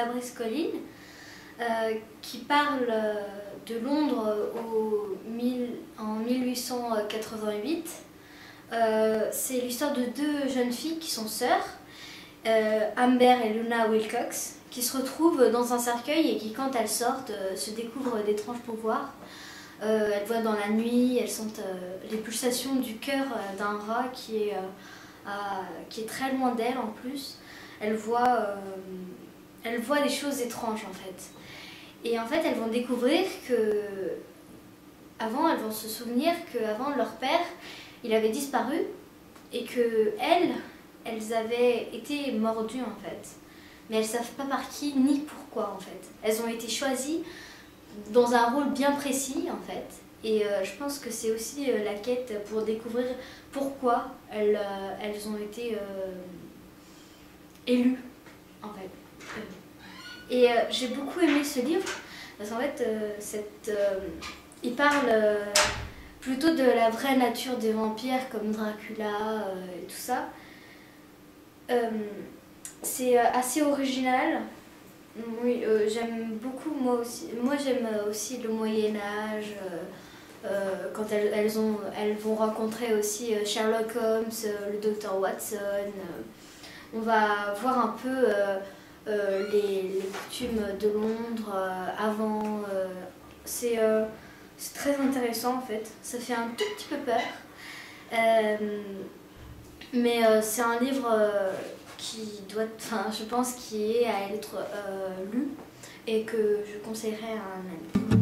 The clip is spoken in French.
Fabrice Colline, qui parle de Londres en 1888. C'est l'histoire de deux jeunes filles qui sont sœurs, Amber et Luna Wilcox, qui se retrouvent dans un cercueil et qui, quand elles sortent, se découvrent d'étranges pouvoirs. Elles voient dans la nuit, elles sentent les pulsations du cœur d'un rat qui est très loin d'elles en plus. Elles voient des choses étranges en fait. Et en fait, elles vont découvrir elles vont se souvenir qu'avant leur père, il avait disparu et que elles avaient été mordues en fait. Mais elles ne savent pas par qui ni pourquoi en fait. Elles ont été choisies dans un rôle bien précis en fait. Et je pense que c'est aussi la quête pour découvrir pourquoi elles ont été élues en fait. Et j'ai beaucoup aimé ce livre parce qu'en fait il parle plutôt de la vraie nature des vampires comme Dracula et tout ça. C'est assez original. Oui, j'aime beaucoup moi aussi. Moi j'aime aussi le Moyen-Âge, quand elles vont rencontrer aussi Sherlock Holmes, le docteur Watson. On va voir un peu les coutumes de Londres avant. C'est très intéressant en fait. Ça fait un tout petit peu peur. Mais c'est un livre je pense, qui est à être lu et que je conseillerais à un ami.